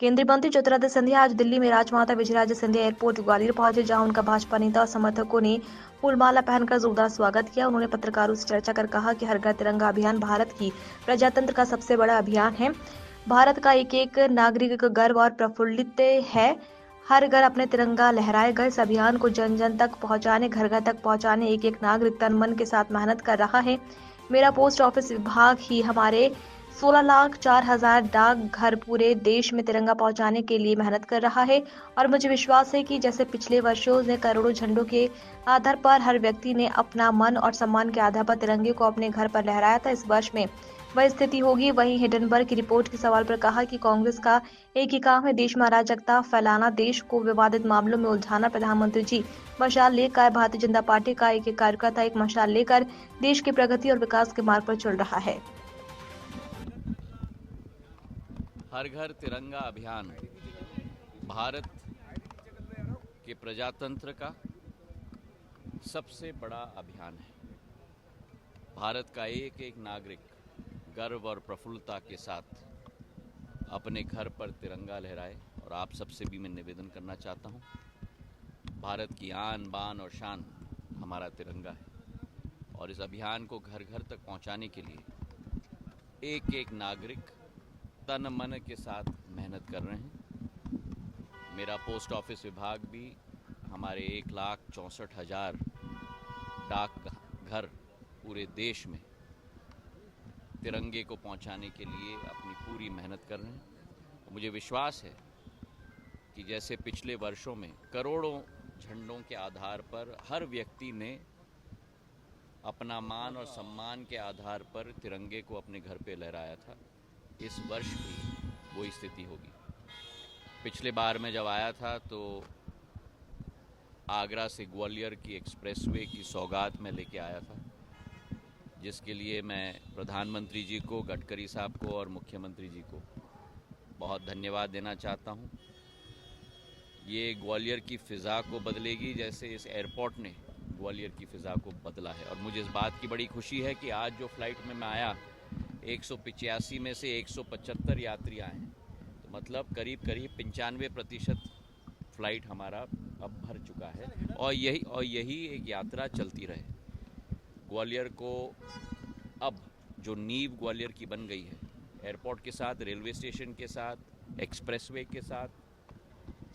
केंद्रीय मंत्री ज्योतिरादित्य सिंधिया आज दिल्ली में राजमाता विजयराजे सिंधिया एयरपोर्ट ग्वालियर पहुंचे, जहां उनका भाजपा नेता और समर्थकों ने फूलमाला पहनकर जोरदार स्वागत किया। उन्होंने पत्रकारों से चर्चा कर कहा कि हर घर तिरंगा अभियान भारत की प्रजातंत्र का सबसे बड़ा अभियान है। भारत का एक एक नागरिक गर्व और प्रफुल्लित है। हर घर अपने तिरंगा लहराएगा। इस अभियान को जन जन तक पहुंचाने, घर घर तक पहुंचाने एक एक नागरिक तन मन के साथ मेहनत कर रहा है। मेरा पोस्ट ऑफिस विभाग ही हमारे 16,04,000 डाक घर पूरे देश में तिरंगा पहुंचाने के लिए मेहनत कर रहा है और मुझे विश्वास है कि जैसे पिछले वर्षों में करोड़ों झंडों के आधार पर हर व्यक्ति ने अपना मन और सम्मान के आधार पर तिरंगे को अपने घर पर लहराया था, इस वर्ष में वह स्थिति होगी। वहीं हिडनबर्ग की रिपोर्ट के सवाल पर कहा कि कांग्रेस का एक ही काम है, देश में अराजकता फैलाना, देश को विवादित मामलों में उलझाना। प्रधानमंत्री जी मशाल लेकर, भारतीय जनता पार्टी का एक एक कार्यकर्ता एक मशाल लेकर देश की प्रगति और विकास के मार्ग पर चल रहा है। हर घर तिरंगा अभियान भारत के प्रजातंत्र का सबसे बड़ा अभियान है। भारत का एक एक नागरिक गर्व और प्रफुल्लता के साथ अपने घर पर तिरंगा लहराए और आप सबसे भी मैं निवेदन करना चाहता हूँ, भारत की आन बान और शान हमारा तिरंगा है और इस अभियान को घर घर तक पहुँचाने के लिए एक एक नागरिक तन मन के साथ मेहनत कर रहे हैं। मेरा पोस्ट ऑफिस विभाग भी हमारे 1,64,000 डाक घर पूरे देश में तिरंगे को पहुंचाने के लिए अपनी पूरी मेहनत कर रहे हैं। मुझे विश्वास है कि जैसे पिछले वर्षों में करोड़ों झंडों के आधार पर हर व्यक्ति ने अपना मान और सम्मान के आधार पर तिरंगे को अपने घर पे लहराया था, इस वर्ष भी वही स्थिति होगी। पिछले बार मैं जब आया था तो आगरा से ग्वालियर की एक्सप्रेसवे की सौगात में लेके आया था, जिसके लिए मैं प्रधानमंत्री जी को, गडकरी साहब को और मुख्यमंत्री जी को बहुत धन्यवाद देना चाहता हूं। ये ग्वालियर की फ़िज़ा को बदलेगी जैसे इस एयरपोर्ट ने ग्वालियर की फ़िज़ा को बदला है। और मुझे इस बात की बड़ी खुशी है कि आज जो फ़्लाइट में मैं आया 185 में से 175 यात्री आए हैं, तो मतलब करीब करीब 95% फ़्लाइट हमारा अब भर चुका है और यही एक यात्रा चलती रहे। ग्वालियर को अब जो नींव ग्वालियर की बन गई है, एयरपोर्ट के साथ, रेलवे स्टेशन के साथ, एक्सप्रेसवे के साथ,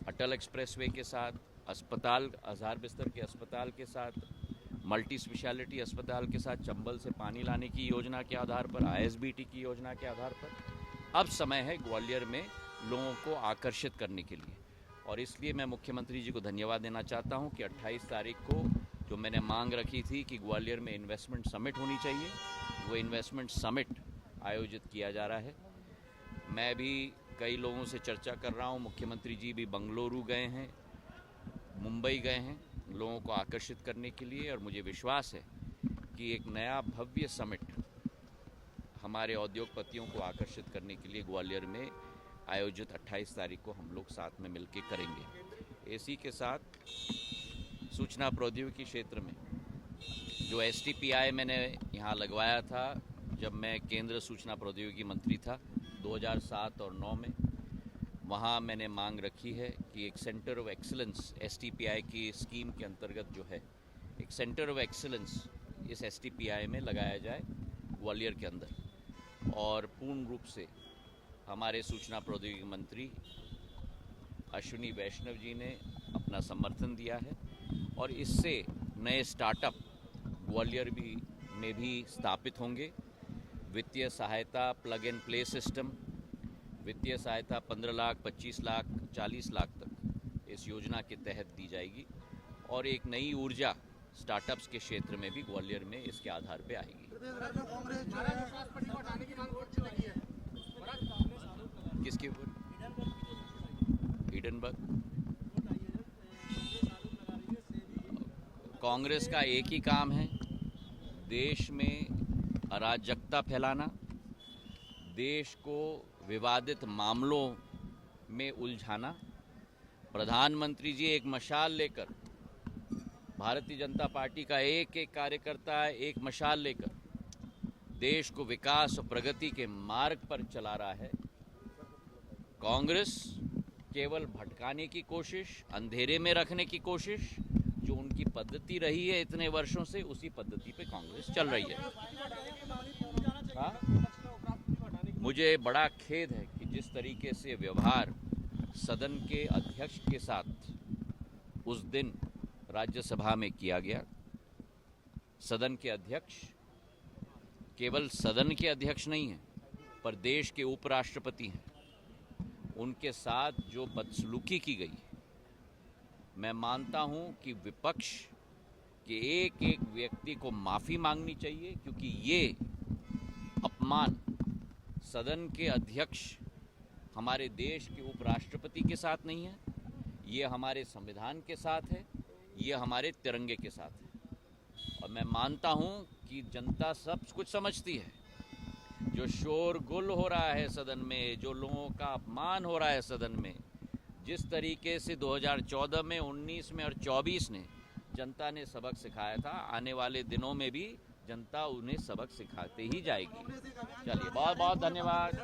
अटल एक्सप्रेसवे के साथ, अस्पताल, 1000 बिस्तर के अस्पताल के साथ, मल्टी स्पेशलिटी अस्पताल के साथ, चंबल से पानी लाने की योजना के आधार पर, ISBT की योजना के आधार पर अब समय है ग्वालियर में लोगों को आकर्षित करने के लिए। और इसलिए मैं मुख्यमंत्री जी को धन्यवाद देना चाहता हूं कि 28 तारीख को जो मैंने मांग रखी थी कि ग्वालियर में इन्वेस्टमेंट समिट होनी चाहिए, वो इन्वेस्टमेंट समिट आयोजित किया जा रहा है। मैं भी कई लोगों से चर्चा कर रहा हूं, मुख्यमंत्री जी भी बंगलुरु गए हैं, मुंबई गए हैं लोगों को आकर्षित करने के लिए। और मुझे विश्वास है कि एक नया भव्य समिट हमारे उद्योगपतियों को आकर्षित करने के लिए ग्वालियर में आयोजित 28 तारीख को हम लोग साथ में मिलकर करेंगे। इसी के साथ सूचना प्रौद्योगिकी क्षेत्र में जो STPI मैंने यहाँ लगवाया था जब मैं केंद्र सूचना प्रौद्योगिकी मंत्री था 2007 और 9 में, वहाँ मैंने मांग रखी है कि एक सेंटर ऑफ एक्सीलेंस STPI की स्कीम के अंतर्गत जो है, एक सेंटर ऑफ एक्सीलेंस इस STPI में लगाया जाए ग्वालियर के अंदर। और पूर्ण रूप से हमारे सूचना प्रौद्योगिकी मंत्री अश्विनी वैष्णव जी ने अपना समर्थन दिया है और इससे नए स्टार्टअप ग्वालियर में भी स्थापित होंगे। वित्तीय सहायता, प्लग एंड प्ले सिस्टम, वित्तीय सहायता 15 लाख, 25 लाख, 40 लाख तक इस योजना के तहत दी जाएगी और एक नई ऊर्जा स्टार्टअप्स के क्षेत्र में भी ग्वालियर में इसके आधार पे आएगी। किसके ऊपर? हिडनबर्ग। कांग्रेस का एक ही काम है, देश में अराजकता फैलाना, देश को विवादित मामलों में उलझाना। प्रधानमंत्री जी एक मशाल लेकर, भारतीय जनता पार्टी का एक एक कार्यकर्ता एक मशाल लेकर देश को विकास और प्रगति के मार्ग पर चला रहा है। कांग्रेस केवल भटकाने की कोशिश, अंधेरे में रखने की कोशिश, जो उनकी पद्धति रही है इतने वर्षों से, उसी पद्धति पे कांग्रेस चल रही है। मुझे बड़ा खेद है कि जिस तरीके से व्यवहार सदन के अध्यक्ष के साथ उस दिन राज्यसभा में किया गया। सदन के अध्यक्ष केवल सदन के अध्यक्ष नहीं हैं, पर देश के उपराष्ट्रपति हैं। उनके साथ जो बदसलूकी की गई, मैं मानता हूं कि विपक्ष के एक एक व्यक्ति को माफ़ी मांगनी चाहिए, क्योंकि ये अपमान सदन के अध्यक्ष हमारे देश के उपराष्ट्रपति के साथ नहीं है, ये हमारे संविधान के साथ है, ये हमारे तिरंगे के साथ है। और मैं मानता हूं कि जनता सब कुछ समझती है। जो शोरगुल हो रहा है सदन में, जो लोगों का अपमान हो रहा है सदन में, जिस तरीके से 2014 में, 19 में और 24 ने जनता ने सबक सिखाया था, आने वाले दिनों में भी जनता उन्हें सबक सिखाते ही जाएगी। चलिए, बहुत बहुत धन्यवाद।